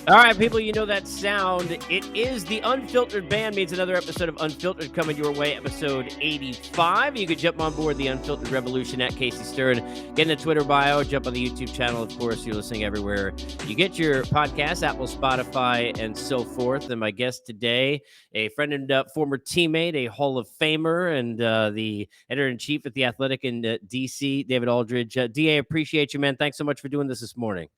All right, people, you know that sound. It is the Unfiltered Band Meets another episode of Unfiltered coming your way, episode 85. You can jump on board the Unfiltered Revolution at Casey Stern. Get in the Twitter bio, jump on the YouTube channel. Of course, you're listening everywhere you get your podcasts, Apple, Spotify, and so forth. And my guest today, a friend and former teammate, a Hall of Famer, and the editor-in-chief at The Athletic in D.C., David Aldridge. D.A., appreciate you, man. Thanks so much for doing this morning.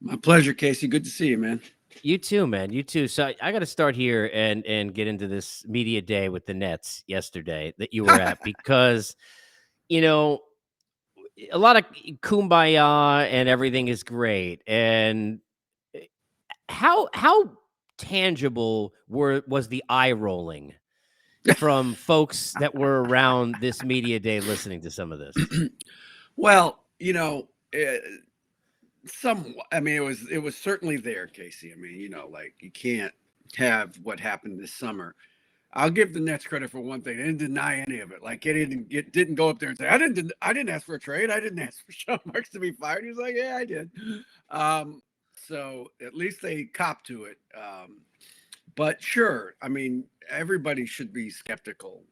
My pleasure, Casey. Good to see you, man. You too, man. You too. So I got to start here and get into this media day with the Nets yesterday that you were at because, you know, a lot of kumbaya and everything is great. And how tangible was the eye rolling from folks that were around this media day listening to some of this? Well, I mean, it was certainly there, Casey. I mean, like you can't have what happened this summer. I'll give the Nets credit for one thing. They didn't deny any of it. Like it didn't go up there and say, I didn't ask for a trade. I didn't ask for Sean Marks to be fired. He was like, yeah, I did. So at least they copped to it. But sure, I mean, everybody should be skeptical.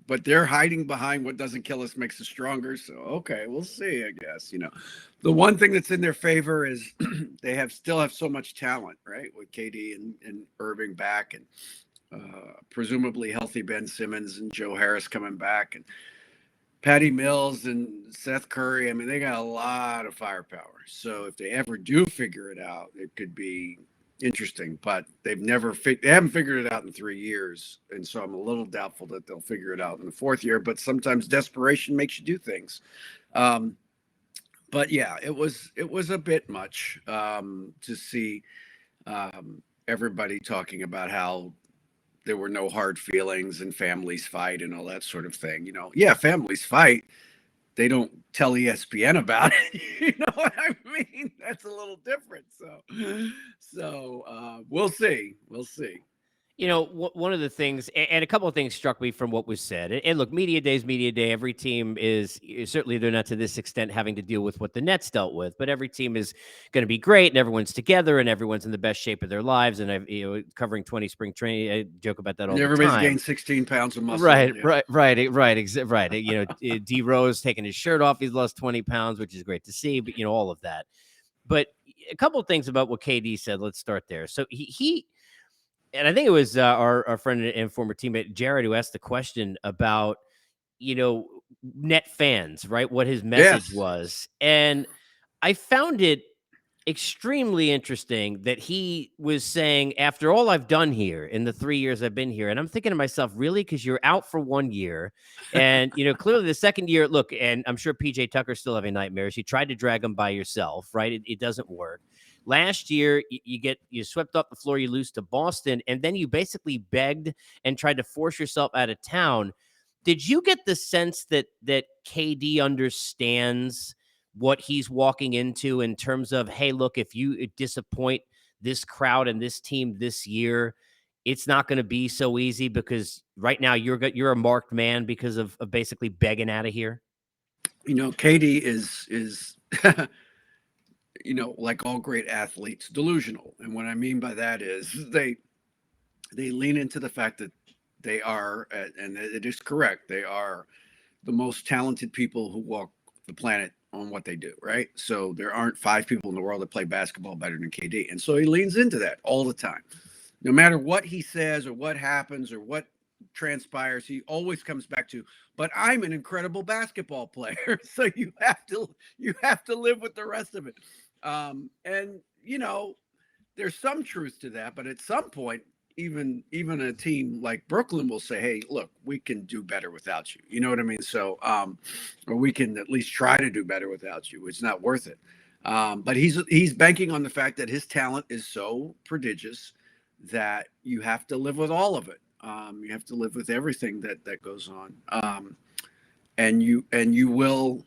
But they're hiding behind what doesn't kill us makes us stronger. So, okay, we'll see, I guess. The one thing that's in their favor is they still have so much talent, right? With KD and Irving back and presumably healthy Ben Simmons and Joe Harris coming back and Patty Mills and Seth Curry. I mean, they got a lot of firepower. So if they ever do figure it out, it could be interesting, but they haven't figured it out in 3 years, and so I'm a little doubtful that they'll figure it out in the fourth year. But sometimes desperation makes you do things. But yeah, it was a bit much to see everybody talking about how there were no hard feelings and families fight and all that sort of thing. Yeah, families fight. They don't tell ESPN about it. You know what I mean? That's a little different. So we'll see. We'll see. One of the things, and a couple of things struck me from what was said. And look, media day is media day. Every team is certainly, they're not to this extent having to deal with what the Nets dealt with, but every team is going to be great, and everyone's together, and everyone's in the best shape of their lives. And I've covering 20 spring training, I joke about that all the time. Everybody's gained 16 pounds of muscle. Right. D Rose taking his shirt off, he's lost 20 pounds, which is great to see. But all of that. But a couple of things about what KD said. Let's start there. So he and I think it was our friend and former teammate Jared who asked the question about, net fans, right? What his message was. And I found it extremely interesting that he was saying, after all I've done here in the 3 years I've been here, and I'm thinking to myself, really? Because you're out for 1 year. And, clearly the second year, look, and I'm sure PJ Tucker's still having nightmares. You tried to drag him by yourself, right? It doesn't work. Last year, you swept off the floor, you lose to Boston, and then you basically begged and tried to force yourself out of town. Did you get the sense that KD understands what he's walking into in terms of, hey, look, if you disappoint this crowd and this team this year, it's not going to be so easy because right now you're a marked man because of basically begging out of here? KD is like all great athletes, delusional. And what I mean by that is they lean into the fact that they are, and it is correct, they are the most talented people who walk the planet on what they do, right? So there aren't 5 people in the world that play basketball better than KD. And so he leans into that all the time. No matter what he says or what happens or what transpires, he always comes back to, but I'm an incredible basketball player. So you have to live with the rest of it. And there's some truth to that, but at some point, even a team like Brooklyn will say, hey, look, we can do better without you. You know what I mean? So, or we can at least try to do better without you. It's not worth it. But he's banking on the fact that his talent is so prodigious that you have to live with all of it. You have to live with everything that goes on. And you will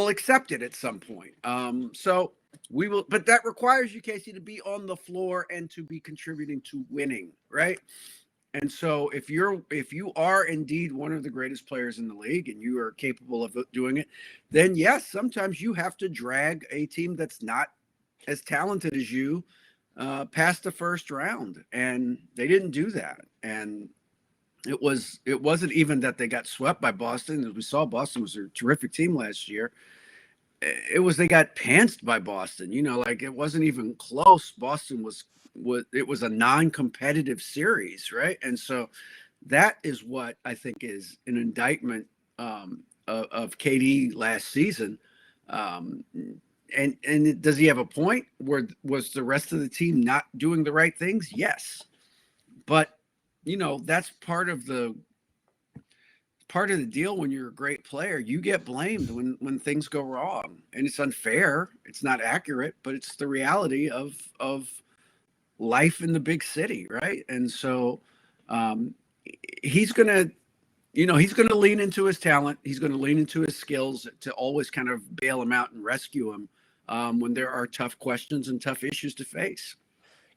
accept it at some point. So we will, but that requires you, Casey, to be on the floor and to be contributing to winning, right? And so if you are indeed one of the greatest players in the league and you are capable of doing it, then yes, sometimes you have to drag a team that's not as talented as you past the first round, and they didn't do that. And it wasn't even that they got swept by Boston. As we saw, Boston was a terrific team last year. It was they got pantsed by Boston. You know, like it wasn't even close. Boston was it was a non-competitive series, right? And so that is what I think is an indictment of KD last season. Um, and does he have a point? Where was the rest of the team not doing the right things? Yes, but you know that's part of the deal. When you're a great player, you get blamed when things go wrong, and it's unfair. It's not accurate, but it's the reality of life in the big city, right? And so um, he's gonna he's going to lean into his talent. He's going to lean into his skills to always kind of bail him out and rescue him when there are tough questions and tough issues to face.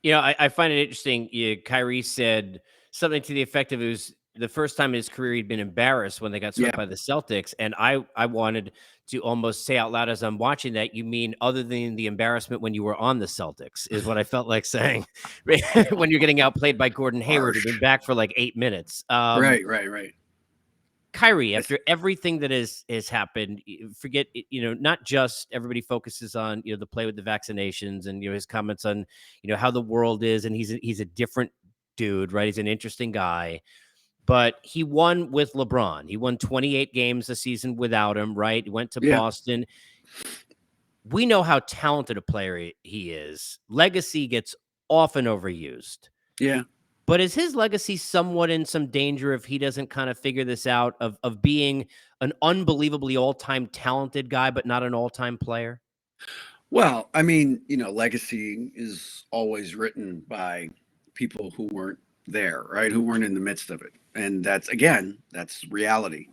You know, I find it interesting. Kyrie said something to the effect of it was the first time in his career he'd been embarrassed when they got Yeah, swept by the Celtics. And I wanted to almost say out loud as I'm watching that, you mean other than the embarrassment when you were on the Celtics, is what I felt like saying when you're getting outplayed by Gordon Hayward, who'd been harsh. back for like 8 minutes. Right. Kyrie, after everything that has happened, forget not just everybody focuses on the play with the vaccinations and his comments on how the world is, and he's a different dude, right? He's an interesting guy, but he won with LeBron. He won 28 games a season without him, right? He went to Yeah, Boston. We know how talented a player he is. Legacy gets often overused. yeah. But is his legacy somewhat in some danger if he doesn't kind of figure this out of being an unbelievably all-time talented guy, but not an all-time player? Well, I mean, legacy is always written by people who weren't there, right? Who weren't in the midst of it. And that's reality.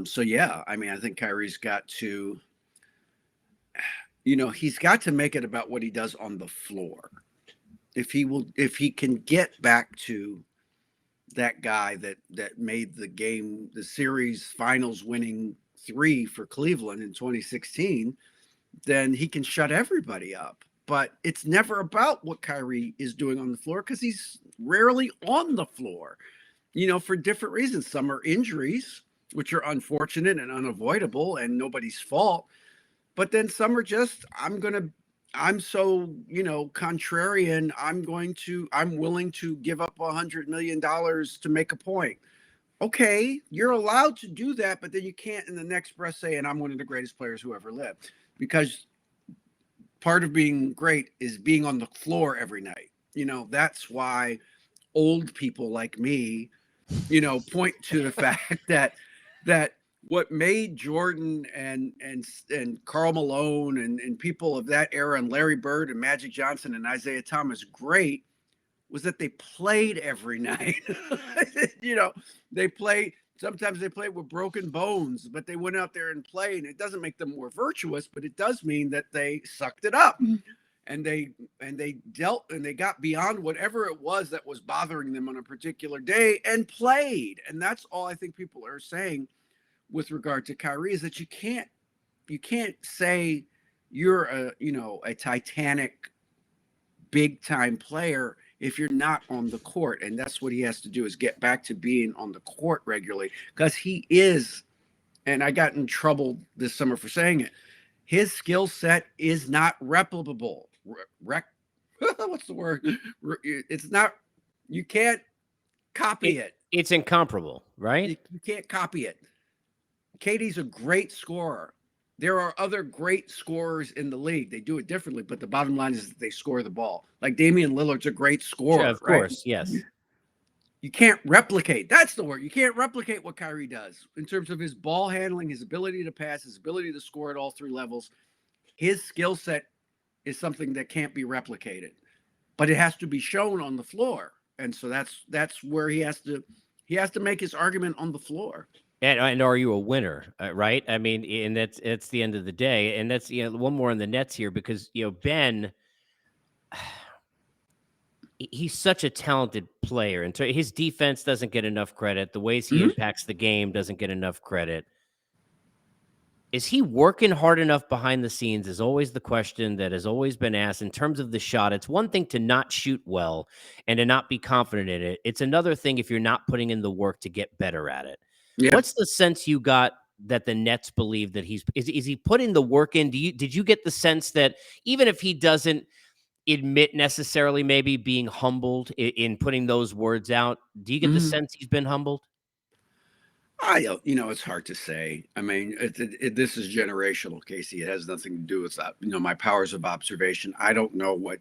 So yeah, I mean, I think Kyrie's got to, he's got to make it about what he does on the floor. If he can get back to that guy that made the series finals winning three for Cleveland in 2016, then he can shut everybody up. But it's never about what Kyrie is doing on the floor because he's rarely on the floor, for different reasons. Some are injuries, which are unfortunate and unavoidable and nobody's fault. But then some are just, I'm so, contrarian. I'm willing to give up $100 million to make a point. Okay, you're allowed to do that, but then you can't in the next breath say, and I'm one of the greatest players who ever lived. Because part of being great is being on the floor every night. That's why old people like me, point to the fact that what made Jordan and Karl Malone and people of that era and Larry Bird and Magic Johnson and Isaiah Thomas great was that they played every night. They played. Sometimes they played with broken bones, but they went out there and played. And it doesn't make them more virtuous, but it does mean that they sucked it up. And they dealt and they got beyond whatever it was that was bothering them on a particular day and played. And that's all I think people are saying with regard to Kyrie is that you can't say you're a titanic big time player if you're not on the court. And that's what he has to do, is get back to being on the court regularly, because he is, and I got in trouble this summer for saying it, his skill set is not replicable. What's the word? It's not, you can't copy it. It's incomparable, right? You can't copy it. KD's a great scorer. There are other great scorers in the league. They do it differently, but the bottom line is that they score the ball. Like Damian Lillard's a great scorer, Of course, yes. You can't replicate. That's the word. You can't replicate what Kyrie does in terms of his ball handling, his ability to pass, his ability to score at all three levels. His skill set is something that can't be replicated, but it has to be shown on the floor. And so that's where he has to make his argument on the floor. And are you a winner, right? I mean, and it's the end of the day. And that's one more on the Nets here, because Ben, he's such a talented player, and his defense doesn't get enough credit. The ways he impacts the game doesn't get enough credit. Is he working hard enough behind the scenes is always the question that has always been asked in terms of the shot. It's one thing to not shoot well and to not be confident in it. It's another thing if you're not putting in the work to get better at it. Yeah. What's the sense you got that the Nets believe that is he putting the work in? Did you get the sense that even if he doesn't admit necessarily maybe being humbled in putting those words out, do you get the Mhm. sense he's been humbled? I don't, it's hard to say. I mean, this is generational, Casey. It has nothing to do with that. My powers of observation. I don't know what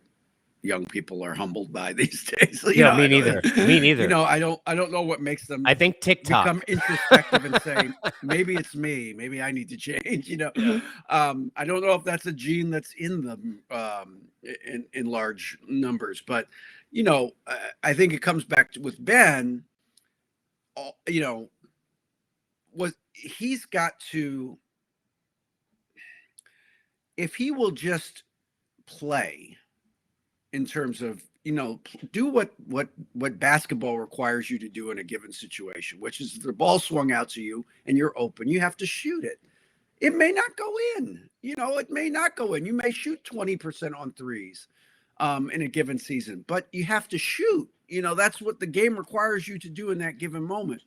young people are humbled by these days. Yeah, me neither. Me neither. I don't know what makes them I think TikTok. become introspective and say, maybe it's me. Maybe I need to change. Yeah. I don't know if that's a gene that's in them in large numbers, but I think it comes back to with Ben. You know, what he's got to, if he will just play in terms of do what basketball requires you to do in a given situation, which is the ball swung out to you and you're open, you have to shoot it. It may not go in. It may not go in. You may shoot 20% on threes in a given season, but you have to shoot. That's what the game requires you to do in that given moment.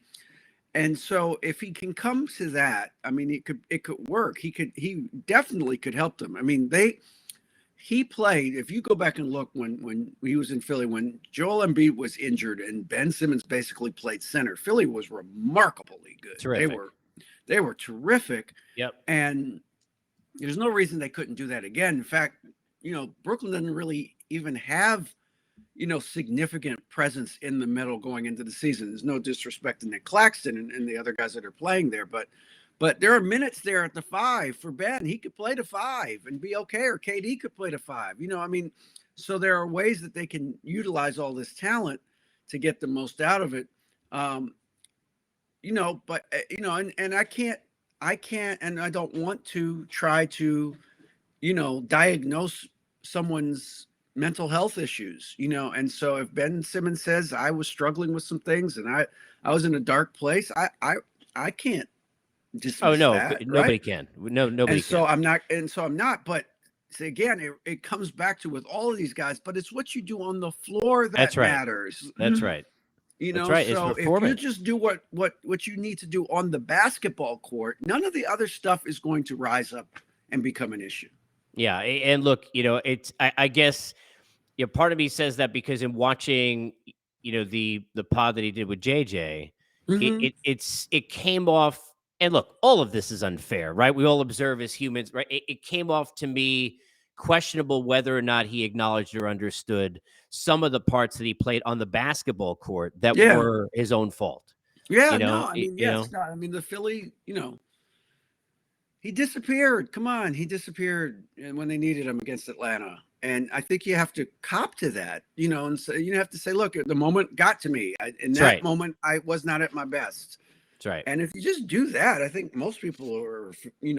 And so if he can come to that, I mean, it could work. He definitely could help them. I mean, he played, if you go back and look when he was in Philly, when Joel Embiid was injured and Ben Simmons basically played center, Philly was remarkably good. Terrific. They were terrific. Yep. And there's no reason they couldn't do that again. In fact, Brooklyn doesn't really even have, significant presence in the middle going into the season. There's no disrespect to Nick Claxton and the other guys that are playing there, but there are minutes there at the 5 for Ben. He could play the 5 and be okay, or KD could play the 5. So there are ways that they can utilize all this talent to get the most out of it. And I can't, and I don't want to try to, diagnose someone's mental health issues, and so if Ben Simmons says I was struggling with some things and I was in a dark place, I can't dismiss that. Nobody Right? can. No, nobody. And so I'm not. But again, it comes back to with all of these guys. But it's what you do on the floor that matters. That's right. That's right. So if you just do what you need to do on the basketball court, none of the other stuff is going to rise up and become an issue. Yeah, and look, it's I guess part of me says that because in watching, the pod that he did with JJ, Mhm. it came off. And look, all of this is unfair, right? We all observe as humans, right? It came off to me questionable whether or not he acknowledged or understood some of the parts that he played on the basketball court that Yeah. were his own fault. Yeah, no, I mean, yes, no, I mean the Philly, he disappeared. Come on, he disappeared when they needed him against Atlanta, and I think you have to cop to that, and so you have to say, look, the moment got to me. In that moment, I was not at my best. That's right. And if you just do that, I think most people are,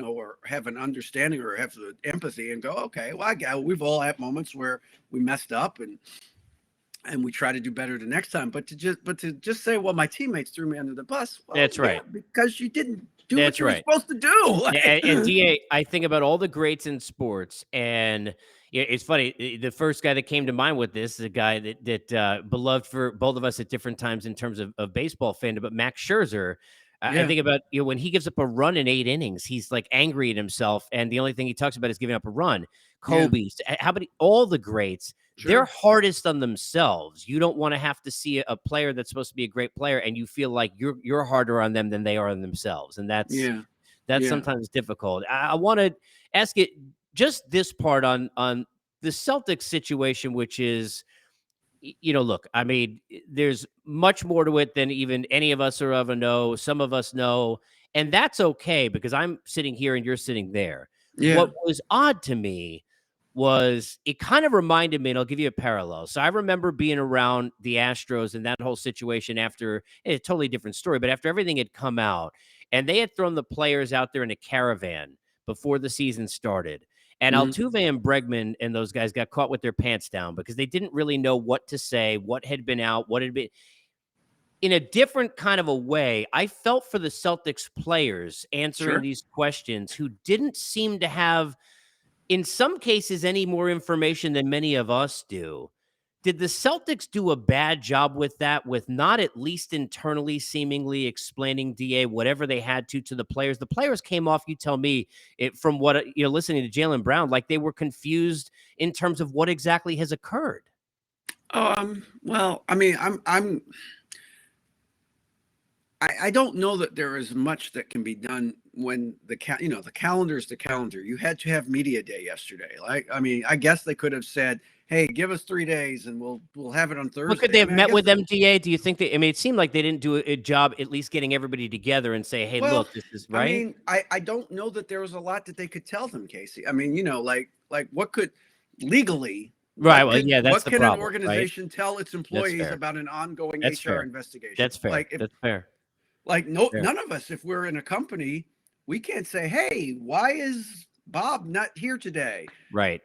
or have an understanding or have the empathy and go, okay, well, we've all had moments where we messed up and we try to do better the next time. But to just say, well, my teammates threw me under the bus. Well, that's right. Because you didn't do what you were supposed to do. And DA, I think about all the greats in sports, and it's funny. The first guy that came to mind with this is a guy that beloved for both of us at different times in terms of baseball fandom, but Max Scherzer. I think about when he gives up a run in 8 innings, he's like angry at himself, and the only thing he talks about is giving up a run. Kobe, how about all the greats? Sure. They're hardest on themselves. You don't want to have to see a player that's supposed to be a great player, and you feel like you're harder on them than they are on themselves, and that's sometimes difficult. I want to ask it just this part on the Celtics situation, which is, look, I mean, there's much more to it than even any of us or ever know. Some of us know, and that's okay because I'm sitting here and you're sitting there. Yeah. What was odd to me was it kind of reminded me, and I'll give you a parallel. So I remember being around the Astros and that whole situation after a totally different story, but after everything had come out and they had thrown the players out there in a caravan before the season started. And Altuve and Bregman and those guys got caught with their pants down because they didn't really know what to say, what had been out, what had been. in a different kind of a way, I felt for the Celtics players answering Sure. these questions who didn't seem to have, in some cases, any more information than many of us do. Did the Celtics do a bad job with that, with not at least internally seemingly explaining, DA, whatever they had to the players? The players came off, you tell me, from what, listening to Jaylen Brown, like they were confused in terms of what exactly has occurred. Well, I mean, I don't know that there is much that can be done when the calendar is the calendar. You had to have media day yesterday. Like, I mean, I guess they could have said, "Hey, give us 3 days and we'll have it on Thursday." But could they I have mean, I met guess with MTA? Do you think I mean, it seemed like they didn't do a job at least getting everybody together and say, "Hey, well, look, this is I right." mean, I don't know that there was a lot that they could tell them, Casey. I mean, like what could legally Right. Well, yeah, that's what the can an problem, right? organization tell its That's employees fair. about an ongoing That's HR fair. investigation? That's fair. Like if That's fair. Like no, Fair. none of us, if we're in a company, we can't say, "Hey, why is Bob not here today?" Right.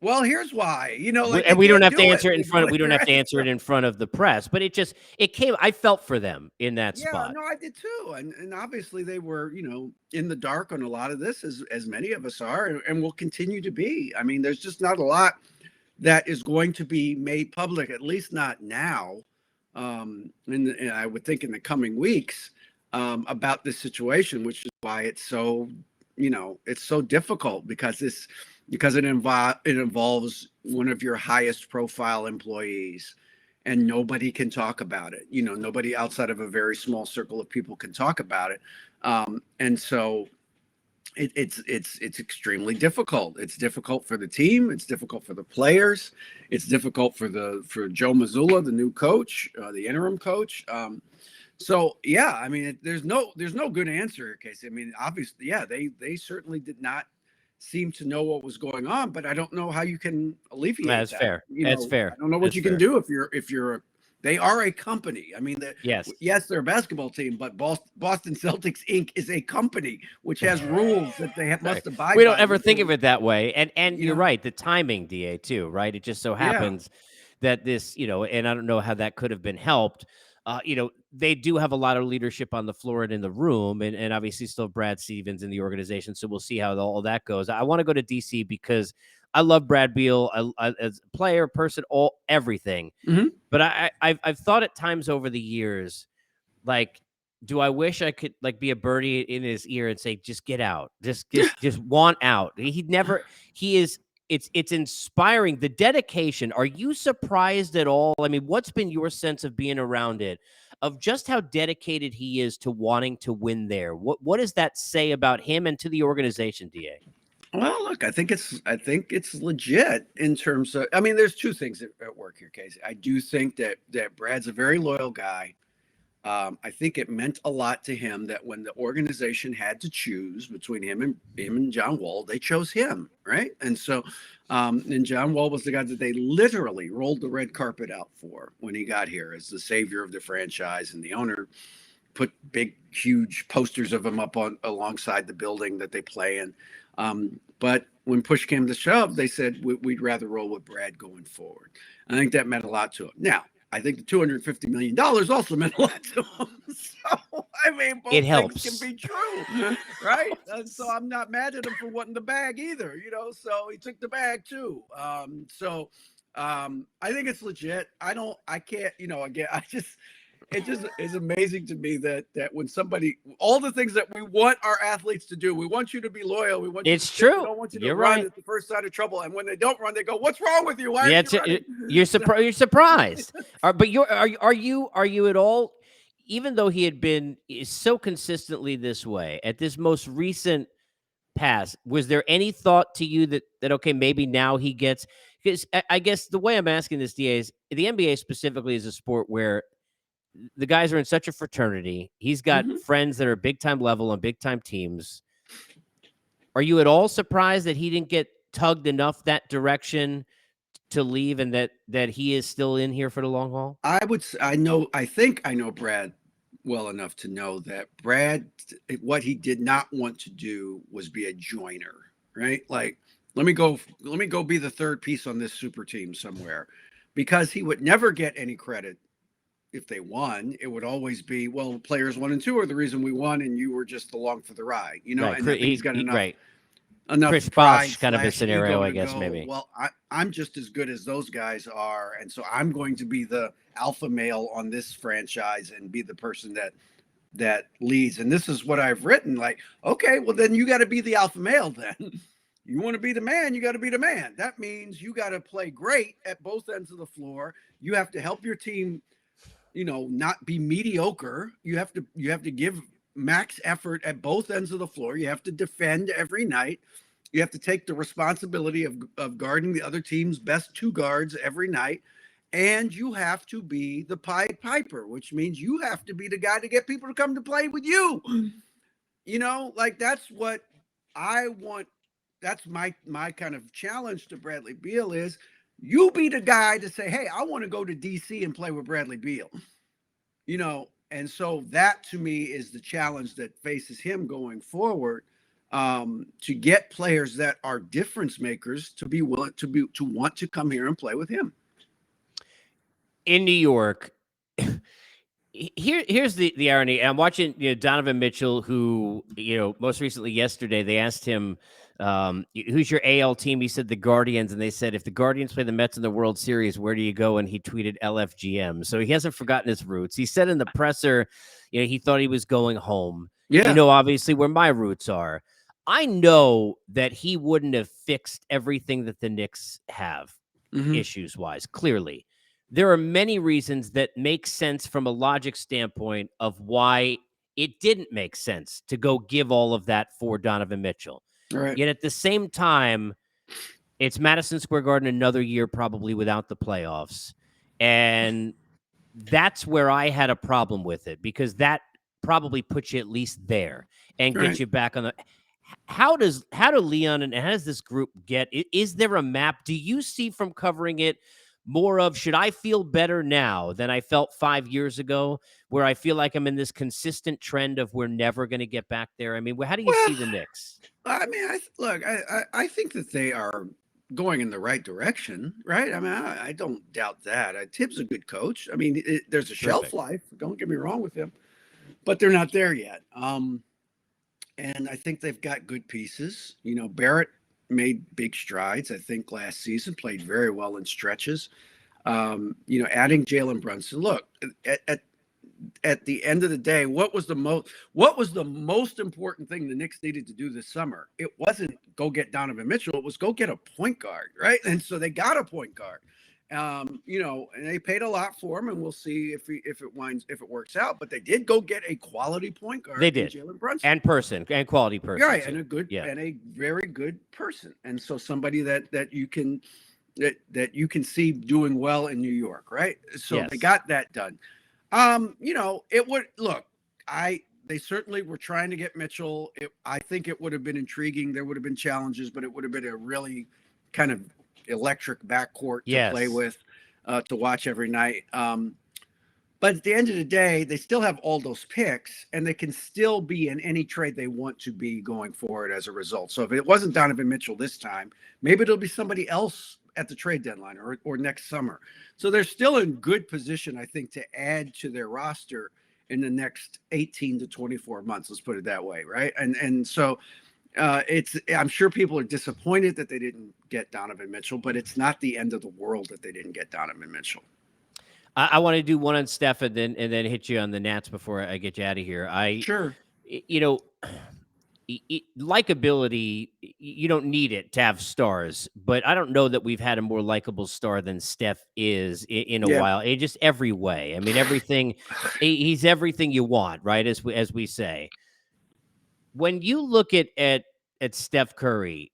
Well, here's why. Like they And we don't can't have to do it answer it in front. legally, We don't have to right? answer it in front of the press. But it came. I felt for them in that Yeah, spot. no, I did too, and obviously they were, in the dark on a lot of this, as many of us are, and will continue to be. I mean, there's just not a lot that is going to be made public, at least not now. And I would think in the coming weeks, about this situation, which is why it's so, it's so difficult because it involves one of your highest profile employees, and nobody can talk about it. Nobody outside of a very small circle of people can talk about it, and so it's extremely difficult. It's difficult for the team. It's difficult for the players. It's difficult for Joe Mazzulla, the new coach, the interim coach. So yeah, I mean, there's no good answer here, Casey. I mean, obviously, yeah, they certainly did not seem to know what was going on, but I don't know how you can alleviate That's that. fair. That's I fair. don't know what That's you can fair. do they are a company. I mean, Yes. yes, they're a basketball team, but Boston Celtics Inc. is a company which has rules that they Right. must abide We don't by. ever think of it that way. And You you're know, right, the timing, DA, too, right? It just so yeah. happens that this, and I don't know how that could have been helped. They do have a lot of leadership on the floor and in the room, and obviously still Brad Stevens in the organization. So we'll see how all that goes. I want to go to DC because I love Brad Beal as a player, person, everything. Mhm. But I've thought at times over the years, like, do I wish I could like be a birdie in his ear and say, just get out, just want out. He is. It's inspiring, the dedication. Are you surprised at all? I mean, what's been your sense of being around it, of just how dedicated he is to wanting to win there? What does that say about him and to the organization, DA? Well, look, I think it's legit in terms of. I mean, there's two things at work here, Casey. I do think that Brad's a very loyal guy. I think it meant a lot to him that when the organization had to choose between him and John Wall, they chose him, right? And so, and John Wall was the guy that they literally rolled the red carpet out for when he got here as the savior of the franchise, and the owner put big, huge posters of him up on alongside the building that they play in. But when push came to shove, they said we'd rather roll with Brad going forward. I think that meant a lot to him. Now, I think the $250 million also meant a lot to him. So, I mean, It both things can helps. be true, right? And so I'm not mad at him for wanting the bag either, so he took the bag too. I think it's legit. I can't, again, it just is amazing to me that when somebody, all the things that we want our athletes to do, we want you to be loyal, we want you It's to sit, we true. don't want you to You're run right. at the first sign of trouble, and when they don't run, they go, "What's wrong with you? Why Yeah, aren't you running?" you're surprised. You're surprised. But are you at all? Even though he had been so consistently this way at this most recent pass, was there any thought to you that okay, maybe now he gets? Because I guess the way I'm asking this, DA, is the NBA specifically is a sport where the guys are in such a fraternity. He's got Mhm. friends that are big time level on big time teams. Are you at all surprised that he didn't get tugged enough that direction to leave, and that he is still in here for the long haul? I think I know Brad well enough to know that Brad, what he did not want to do was be a joiner, right? Like, let me go be the third piece on this super team somewhere, because he would never get any credit if they won, it would always be, well, players 1 and 2 are the reason we won, and you were just along for the ride, Right. And I think he's got Right. enough Chris pride Bosh kind of a slash scenario, ego I to guess, go, maybe. well, I'm just as good as those guys are, and so I'm going to be the alpha male on this franchise and be the person that leads. And this is what I've written. Like, okay, well then you got to be the alpha male then. You want to be the man, you got to be the man. That means you got to play great at both ends of the floor. You have to help your team, not be mediocre. You have to give max effort at both ends of the floor. You have to defend every night. You have to take the responsibility of guarding the other team's best 2 guards every night. And you have to be the Pied Piper, which means you have to be the guy to get people to come to play with you. Like that's what I want. That's my kind of challenge to Bradley Beal is you be the guy to say, hey, I want to go to DC and play with Bradley Beal. And so that to me is the challenge that faces him going forward, to get players that are difference makers to be willing to want to come here and play with him. In New York, here's the irony. I'm watching Donovan Mitchell, who most recently yesterday they asked him, who's your AL team? He said the Guardians, and they said if the Guardians play the Mets in the World Series, where do you go? And he tweeted LFGM. So he hasn't forgotten his roots. He said in the presser, he thought he was going home. Yeah. Obviously where my roots are. I know that he wouldn't have fixed everything that the Knicks have issues wise. Clearly, there are many reasons that make sense from a logic standpoint of why it didn't make sense to go give all of that for Donovan Mitchell. Right. Yet at the same time, it's Madison Square Garden another year probably without the playoffs. And that's where I had a problem with it, because that probably puts you at least there and gets you back on the. How do Leon and how does this group get? Is there a map? Do you see from covering it more of, should I feel better now than I felt 5 years ago, where I feel like I'm in this consistent trend of we're never going to get back there? I mean, how do you see the Knicks? I mean, I think that they are going in the right direction, right? I mean, I don't doubt that. Tibbs a good coach. I mean, there's a shelf life. Don't get me wrong with him, but they're not there yet. And I think they've got good pieces. Barrett made big strides, I think, last season, played very well in stretches. Adding Jalen Brunson. Look, at the end of the day, what was the most important thing the Knicks needed to do this summer? It wasn't go get Donovan Mitchell. It was go get a point guard, right? And so they got a point guard. And they paid a lot for him, and we'll see if it works out. But they did go get a quality point guard. They did, Jalen Brunson, and quality person, right? And a very good person, and so somebody that you can see doing well in New York, right? So they got that done. It would look. They certainly were trying to get Mitchell. I think it would have been intriguing. There would have been challenges, but it would have been a really kind of electric backcourt to play with, to watch every night. But at the end of the day, they still have all those picks, and they can still be in any trade they want to be going forward as a result. So if it wasn't Donovan Mitchell this time, maybe it'll be somebody else at the trade deadline or next summer. So they're still in good position, I think, to add to their roster in the next 18 to 24 months. Let's put it that way, right? And so I'm sure people are disappointed that they didn't get Donovan Mitchell, but it's not the end of the world that they didn't get Donovan Mitchell. I want to do one on Steph and then hit you on the Nats before I get you out of here. Sure. Likability, you don't need it to have stars, but I don't know that we've had a more likable star than Steph is in a while. Just every way. I mean, everything. He's everything you want, right? As we say. When you look at Steph Curry,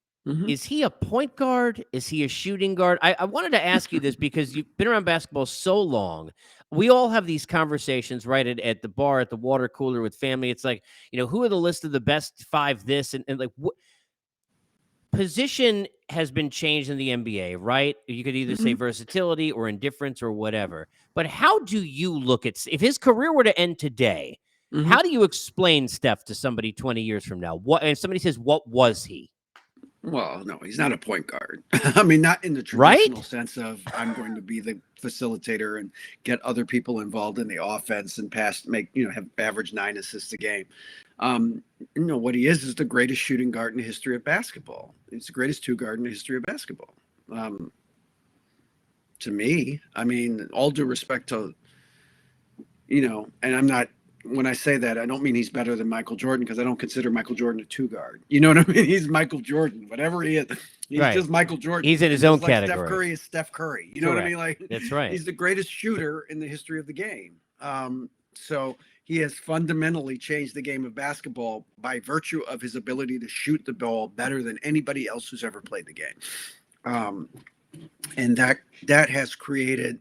is he a point guard? Is he a shooting guard? I wanted to ask you this because you've been around basketball so long. We all have these conversations, right, at the bar, at the water cooler with family. It's like, who are the list of the best 5 this and like what position has been changed in the NBA, right? You could either say versatility or indifference or whatever. But how do you look at, if his career were to end today, how do you explain Steph to somebody 20 years from now? And somebody says, what was he? Well, no, he's not a point guard. I mean, not in the right? traditional sense of I'm going to be the facilitator and get other people involved in the offense and have average 9 assists a game. Um, what he is the greatest shooting guard in the history of basketball. He's the greatest two guard in the history of basketball. Um, to me, I mean, all due respect to, and I'm not, when I say that, I don't mean he's better than Michael Jordan because I don't consider Michael Jordan a two guard. You know what I mean? He's Michael Jordan, whatever he is. He's Right. just Michael Jordan. He's in his And own just like category. Steph Curry is Steph Curry. You know what I mean? Like, that's right. He's the greatest shooter in the history of the game. So he has fundamentally changed the game of basketball by virtue of his ability to shoot the ball better than anybody else who's ever played the game. And that has created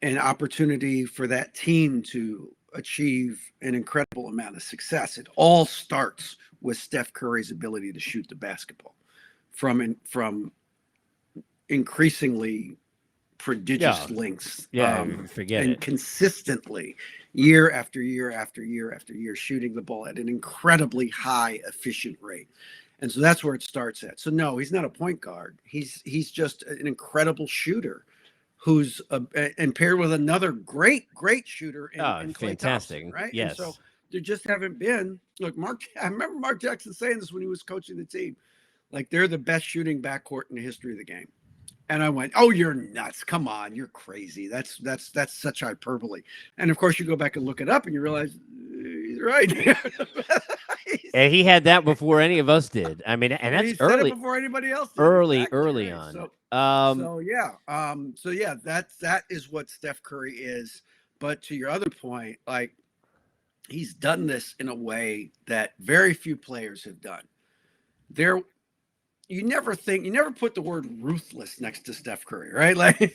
an opportunity for that team to achieve an incredible amount of success. It all starts with Steph Curry's ability to shoot the basketball from increasingly prodigious lengths. Forget and it. consistently, year after year after year after year, shooting the ball at an incredibly high efficient rate. And so that's where it starts at. So no, he's not a point guard. He's just an incredible shooter who's and paired with another great shooter in Klay fantastic. Thompson, right? Yes. And so there just haven't been. Look, I remember Mark Jackson saying this when he was coaching the team. Like, they're the best shooting backcourt in the history of the game. And I went, "Oh, you're nuts. Come on, you're crazy. That's such hyperbole." And of course you go back and look it up and you realize he's right. And he had that before any of us did. I mean, and that's early before anybody else did. Early Exactly, right? on. So yeah, that is what Steph Curry is. But to your other point, like, he's done this in a way that very few players have done. You never put the word ruthless next to Steph Curry, right? Like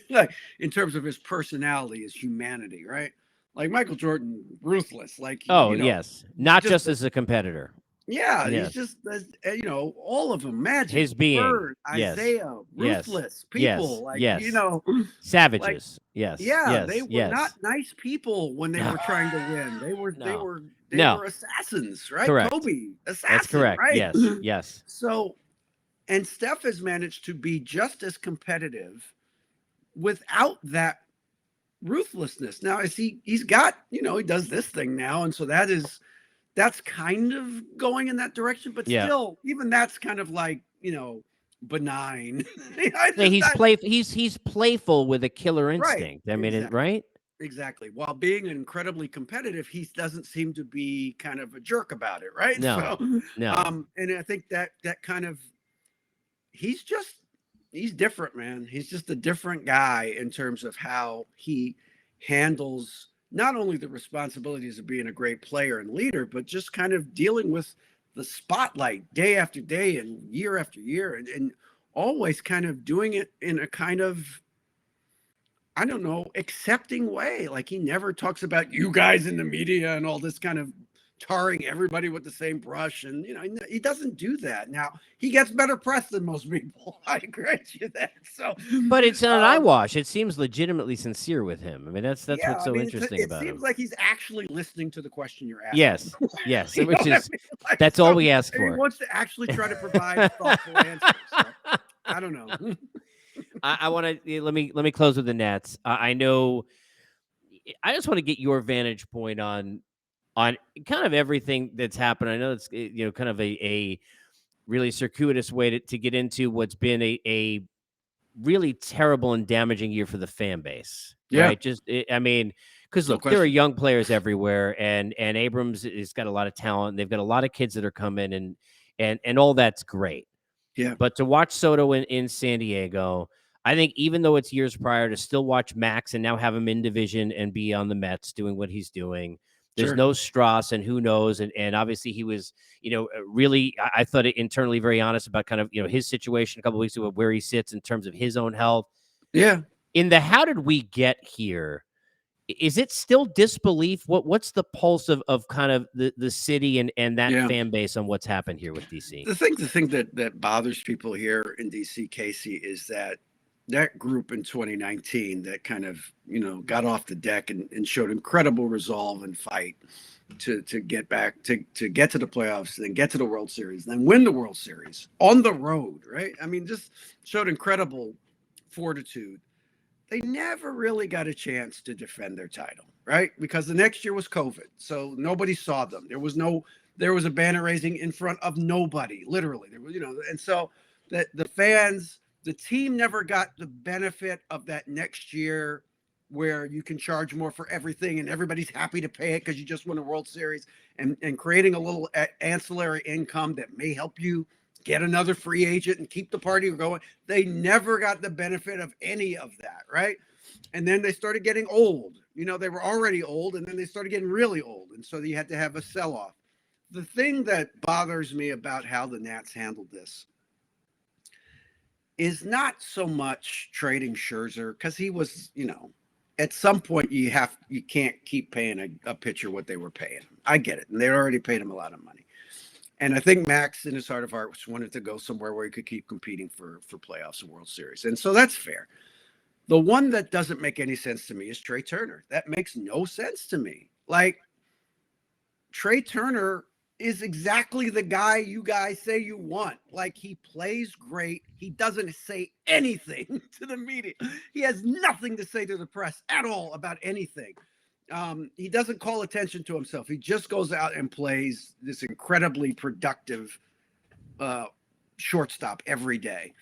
in terms of his personality, his humanity, right? Like Michael Jordan, ruthless. Like, yes, not just as a competitor. Yeah, he's just, all of them. Magic, his being, Bird, Isaiah, ruthless people, savages. They were not nice people when they were trying to win. They were assassins, right? Correct. Kobe, assassin. That's correct. Right? Yes. So, and Steph has managed to be just as competitive without that ruthlessness. Now, he's got, he does this thing now, and so that's kind of going in that direction, but still, even that's kind of like, benign. He's playful with a killer instinct. Right. I mean, right? Exactly. While being incredibly competitive, he doesn't seem to be kind of a jerk about it, right? No. And I think that kind of, he's different, man. He's just a different guy in terms of how he handles not only the responsibilities of being a great player and leader, but just kind of dealing with the spotlight day after day and year after year, and always kind of doing it in a kind of, I don't know, accepting way. Like, he never talks about you guys in the media and all this kind of tarring everybody with the same brush. And, he doesn't do that. Now, he gets better press than most people. I grant you that. So, but it's an eyewash. It seems legitimately sincere with him. I mean, that's what's so interesting about him. It seems like he's actually listening to the question you're asking. Yes. Which is, that's all we ask for. He wants to actually try to provide thoughtful answers. So, I don't know. I want to, let me close with the Nets. I know, I just want to get your vantage point on kind of everything that's happened. I know it's, kind of a really circuitous way to get into what's been a really terrible and damaging year for the fan base. Yeah. Right. Because look, there are young players everywhere, and Abrams has got a lot of talent. They've got a lot of kids that are coming, and all that's great. Yeah. But to watch Soto in San Diego, I think even though it's years prior, to still watch Max and now have him in division and be on the Mets doing what he's doing. There's no Strauss, and who knows. And obviously he was, really, I thought it internally very honest about kind of, his situation a couple of weeks ago, where he sits in terms of his own health. Yeah. In the how did we get here? Is it still disbelief? What's the pulse of kind of the city and that fan base on what's happened here with DC? The thing that bothers people here in DC, Casey, is that group in 2019 that kind of, got off the deck and showed incredible resolve and fight. to get back to get to the playoffs, then get to the World Series, then win the World Series on the road, right? I mean, just showed incredible fortitude. They never really got a chance to defend their title, right? Because the next year was COVID, so nobody saw them. There was a banner raising in front of nobody, literally. There was, and so that the fans, the team never got the benefit of that next year where you can charge more for everything and everybody's happy to pay it because you just won a World Series, and creating a little ancillary income that may help you get another free agent and keep the party going. They never got the benefit of any of that, right? And then they started getting old. They were already old, and then they started getting really old. And so you had to have a sell-off. The thing that bothers me about how the Nats handled this is not so much trading Scherzer, because he was, at some point you can't keep paying a pitcher what they were paying him. I get it. And they already paid him a lot of money. And I think Max, in his heart of hearts, wanted to go somewhere where he could keep competing for playoffs and World Series. And so that's fair. The one that doesn't make any sense to me is Trey Turner. That makes no sense to me. Like, Trey Turner is exactly the guy you guys say you want. Like, he plays great. He doesn't say anything to the media. He has nothing to say to the press at all about anything. He doesn't call attention to himself. He just goes out and plays this incredibly productive shortstop every day.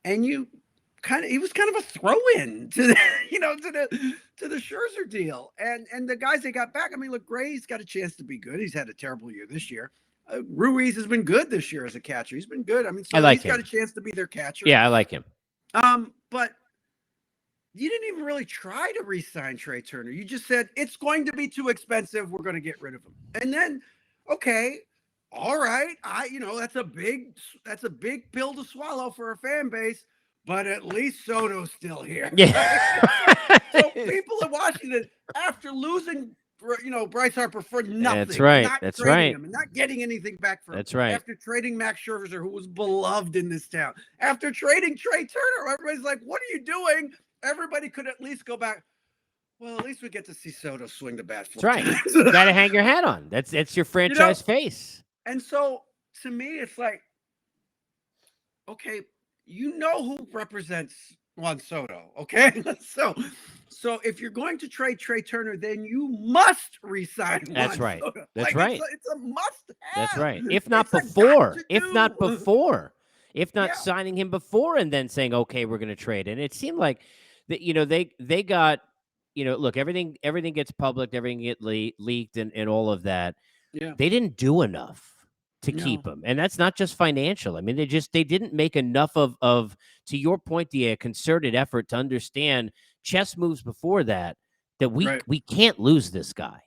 And he was kind of a throw-in to the Scherzer deal. And the guys they got back, I mean, look, Gray's got a chance to be good. He's had a terrible year this year. Ruiz has been good this year as a catcher. He's been good. I mean, so he's got a chance to be their catcher. Yeah, I like him. But you didn't even really try to re-sign Trey Turner. You just said, it's going to be too expensive. We're going to get rid of him. And then, okay, all right. That's a big pill to swallow for a fan base, but at least Soto's still here. Yeah. So people in Washington, after losing, Bryce Harper for nothing. That's right. Not That's trading right. him and not getting anything back for him. That's right. After trading Max Scherzer, who was beloved in this town. After trading Trey Turner, everybody's like, what are you doing? Everybody could at least go back. Well, at least we get to see Soto swing the bat. That's right. You got to hang your hat on. That's your franchise face. And so, to me, it's like, okay, who represents Juan Soto, okay? So if you're going to trade Trey Turner, then you must re-sign Juan That's right. Soto. That's right. It's a must-have. That's right. If not signing him before and then saying, okay, we're going to trade. And it seemed like that, they got, look, everything gets public, everything gets leaked and all of that. Yeah. They didn't do enough to keep him. And that's not just financial. I mean, they didn't make enough of, to your point, the concerted effort to understand chess moves before that we can't lose this guy.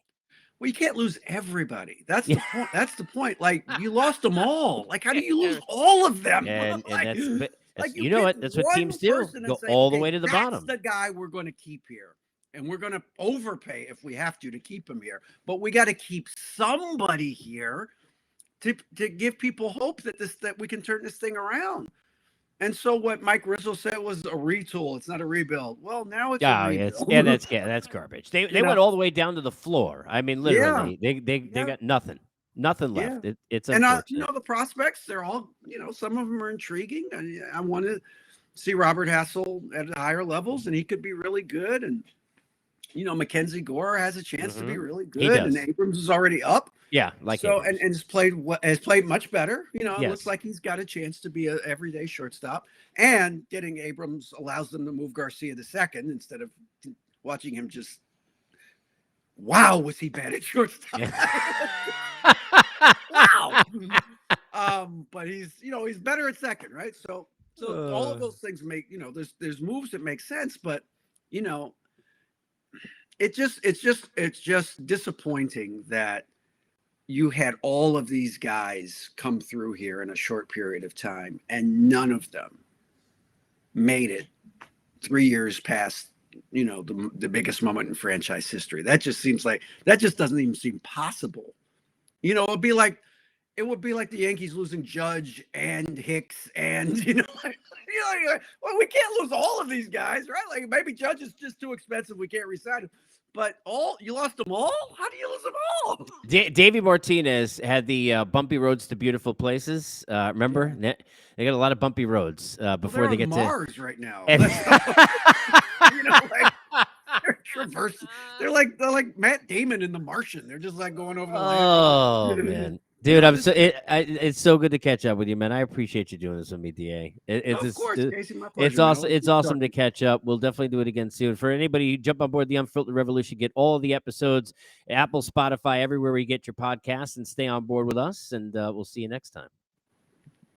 Well, you can't lose everybody. That's the point. That's the point. Like, you lost them all. Like, how do you lose all of them? And like, that's you know what? That's what teams do. Go all the way to the bottom. That's the guy we're going to keep here. And we're going to overpay if we have to keep him here. But we got to keep somebody here to give people hope that we can turn this thing around. And so what Mike Rizzo said was a retool. It's not a rebuild. Well, now it's a rebuild. That's garbage. They went all the way down to the floor. I mean, literally, they got nothing left. Yeah. It's unfortunate. And the prospects, they're all, some of them are intriguing. I want to see Robert Hassel at higher levels, and he could be really good. And Mackenzie Gore has a chance to be really good, and Abrams is already up. Yeah, and has played much better. It looks like he's got a chance to be an everyday shortstop. And getting Abrams allows them to move Garcia to second instead of watching him just. Wow, was he bad at shortstop? Yeah. Wow. But he's better at second, right? So all of those things make there's moves that make sense, but it's just disappointing that you had all of these guys come through here in a short period of time, and none of them made it 3 years past, the biggest moment in franchise history. That just doesn't even seem possible. It'd be like it would be like the Yankees losing Judge and Hicks and well, we can't lose all of these guys, right? Like maybe Judge is just too expensive, we can't resign him. But you lost them all? How do you lose them all? Davey Martinez had the bumpy roads to beautiful places. Remember, they got a lot of bumpy roads before they on get Mars right now. to. Like they're traversing. They're like Matt Damon in The Martian. They're just like going over the land. Oh man, dude, it's so good to catch up with you, man. I appreciate you doing this with me, Da. Of course, Casey, my pleasure. It's awesome. It's awesome to catch up. We'll definitely do it again soon. For anybody who jump on board the Unfiltered Revolution, get all of the episodes, Apple, Spotify, everywhere where you get your podcasts, and stay on board with us. And we'll see you next time.